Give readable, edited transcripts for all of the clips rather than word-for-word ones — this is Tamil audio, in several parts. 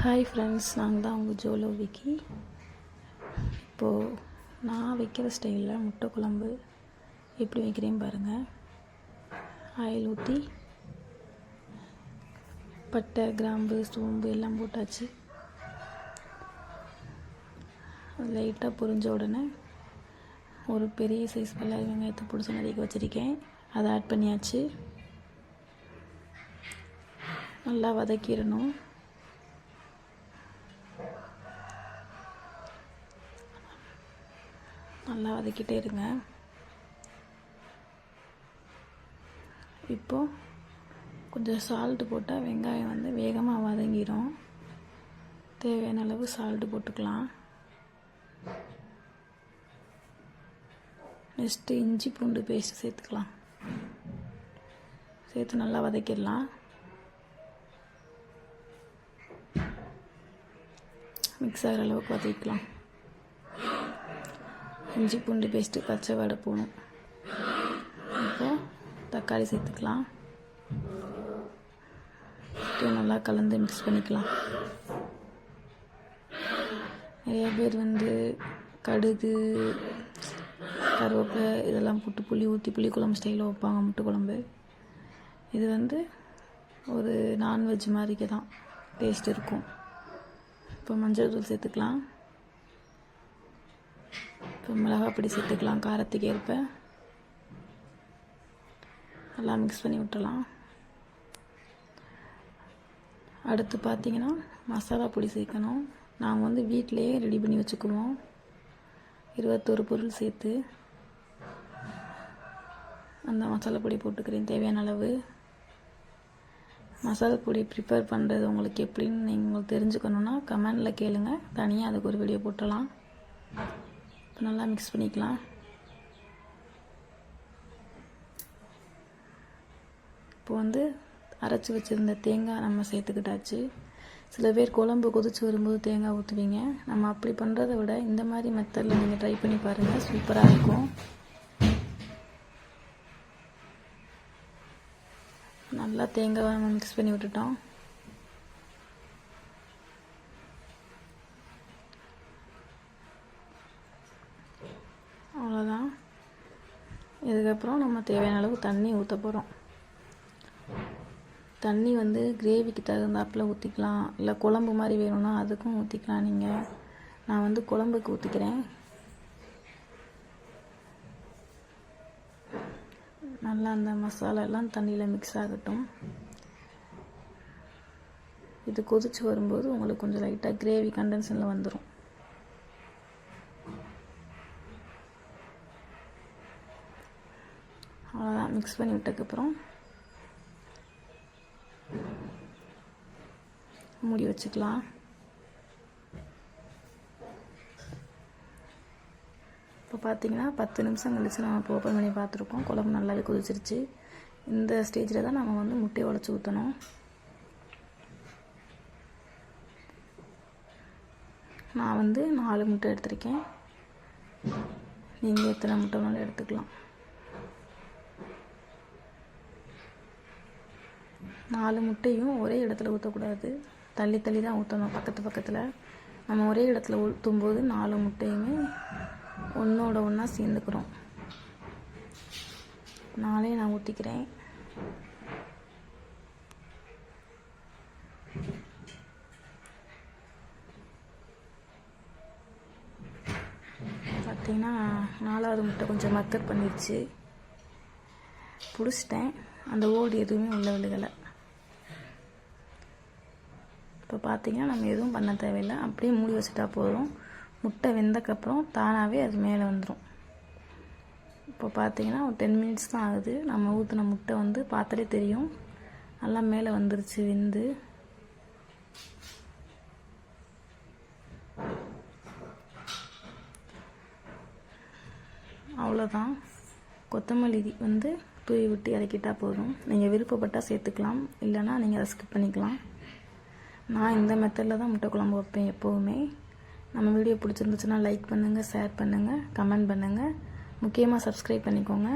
ஹாய் ஃப்ரெண்ட்ஸ், நாங்கள் தான் உங்கள் ஜோலோ விக்கி. இப்போது நான் வைக்கிற ஸ்டைலில் முட்டை குழம்பு எப்படி வைக்கிறேன்னு பாருங்கள். ஆயில் ஊற்றி பட்டை, கிராம்பு, சோம்பு எல்லாம் போட்டாச்சு. லைட்டாக பொரிஞ்ச உடனே ஒரு பெரிய சைஸ் வெள்ளாரி வெங்காயத்தை பிடிச்சி நறுக்கி வச்சுருக்கேன். அதை ஆட் பண்ணியாச்சு. நல்லா வதக்கிடணும். நல்லா வதக்கிட்டே இருங்க. இப்போது கொஞ்சம் சால்ட்டு போட்டால் வெங்காயம் வந்து வேகமாக வதங்கிடும். தேவையான அளவு சால்ட்டு போட்டுக்கலாம். நெக்ஸ்ட்டு இஞ்சி பூண்டு பேஸ்ட் சேர்த்துக்கலாம். சேர்த்து நல்லா வதக்கிடலாம். மிக்ஸ் ஆகிற அளவுக்கு வதக்கிக்கலாம். இஞ்சி பூண்டு பேஸ்ட்டு பச்சை வடை போகணும். இப்போது தக்காளி சேர்த்துக்கலாம். நல்லா கலந்து மிக்ஸ் பண்ணிக்கலாம். நிறைய பேர் வந்து கடுகு, கருவேப்பிலை இதெல்லாம் போட்டு புளி ஊற்றி புளிக்குழம்பு ஸ்டைலில் வைப்பாங்க முட்டை குழம்பு. இது வந்து ஒரு நான்வெஜ் மாதிரிக்கு தான் டேஸ்ட் இருக்கும். இப்போ மஞ்சள் தூள் சேர்த்துக்கலாம். இப்போ மிளகாய் பொடி சேர்த்துக்கலாம் காரத்துக்கு ஏற்ப. நல்லா மிக்ஸ் பண்ணி விட்டுறலாம். அடுத்து பார்த்திங்கன்னா மசாலா பொடி சேர்க்கணும். நாங்கள் வந்து வீட்டிலையே ரெடி பண்ணி வச்சுக்குவோம். 21 பொருள் சேர்த்து அந்த மசாலா பொடி போட்டுக்கிறேன் தேவையான அளவு. மசாலா பொடி ப்ரிப்பேர் பண்ணுறது உங்களுக்கு எப்படின்னு நீங்கள் தெரிஞ்சுக்கணுன்னா கமெண்டில் கேளுங்க. தனியாக அதுக்கு ஒரு வீடியோ போட்டலாம். நல்லா மிக்ஸ் பண்ணிக்கலாம். இப்போ வந்து அரைச்சி வச்சுருந்த தேங்காய் நம்ம சேர்த்துக்கிட்டாச்சு. சில பேர் குழம்பு கொதிச்சு வரும்போது தேங்காய் ஊற்றுவீங்க. நம்ம அப்படி பண்ணுறதை விட இந்த மாதிரி மெத்தடில் நீங்கள் ட்ரை பண்ணி பாருங்கள், சூப்பராக இருக்கும். நல்லா தேங்காய் நம்ம மிக்ஸ் பண்ணி விட்டுட்டோம். அவ்வளோதான். இதுக்கப்புறம் நம்ம தேவையான அளவு தண்ணி ஊற்ற போகிறோம். தண்ணி வந்து கிரேவிக்கு தகுந்தாப்பில் ஊற்றிக்கலாம், இல்லை குழம்பு மாதிரி வேணும்னா அதுக்கும் ஊற்றிக்கலாம் நீங்கள். நான் வந்து குழம்புக்கு ஊற்றிக்கிறேன். நல்லா அந்த மசாலா எல்லாம் தண்ணியில் மிக்ஸ் ஆகட்டும். இது கொதிச்சு வரும்போது உங்களுக்கு கொஞ்சம் லைட்டாக கிரேவி கண்டென்ஷனில் வந்துடும். அவ்வளோதான். மிக்ஸ் பண்ணி விட்டதுக்கப்புறம் மூடி வச்சுக்கலாம். இப்போ பார்த்தீங்கன்னா 10 நிமிஷம் கழிச்சு நம்ம இப்போ ஓப்பன் பண்ணி பார்த்துருக்கோம். குழம்பு நல்லாவே கொதிச்சிருச்சு. இந்த ஸ்டேஜில் தான் நம்ம வந்து முட்டையை உடச்சி ஊற்றணும். நான் வந்து 4 முட்டை எடுத்திருக்கேன். நீங்கள் எத்தனை முட்டை வேணாலும் எடுத்துக்கலாம். 4 முட்டையும் ஒரே இடத்துல ஊற்றக்கூடாது, தள்ளி தள்ளி தான் ஊற்றணும். பக்கத்தில் நம்ம ஒரே இடத்துல ஊற்றும்போது 4 முட்டையுமே ஒன்றோட ஒன்றா சேர்ந்துக்கிறோம். 4 நான் ஊற்றிக்கிறேன். பார்த்திங்கன்னா 4வது முட்டை கொஞ்சம் மக்கர் பண்ணிடுச்சு. பிடிச்சிட்டேன். அந்த ஓடு எதுவுமே உள்ள விழுகலை. இப்போ பார்த்திங்கன்னா நம்ம எதுவும் பண்ண தேவையில்லை, அப்படியே மூடி வச்சுட்டா போதும். முட்டை வெந்தக்கப்புறம் தானாகவே அது மேலே வந்துடும். இப்போ பார்த்திங்கன்னா ஒரு 10 மினிட்ஸ் தான் ஆகுது. நம்ம ஊற்றின முட்டை வந்து பார்த்தாலே தெரியும் நல்லா மேலே வந்துருச்சு வெந்து. அவ்வளோதான். கொத்தமல்லி வந்து தூவி விட்டு இறக்கிட்டால் போதும். நீங்கள் விருப்பப்பட்டால் சேர்த்துக்கலாம், இல்லைனா நீங்கள் அதை ஸ்கிப் பண்ணிக்கலாம். நான் இந்த மெத்தடில் தான் முட்டை குழம்பு வைப்பேன் எப்போவுமே. நம்ம வீடியோ பிடிச்சிருந்துச்சுன்னா லைக் பண்ணுங்கள், ஷேர் பண்ணுங்கள், கமெண்ட் பண்ணுங்கள். முக்கியமாக சப்ஸ்கிரைப் பண்ணிக்கோங்க.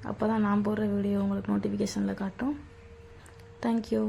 அப்போ தான் நான் போடுற வீடியோ உங்களுக்கு நோட்டிஃபிகேஷனில் காட்டும். தேங்க்யூ.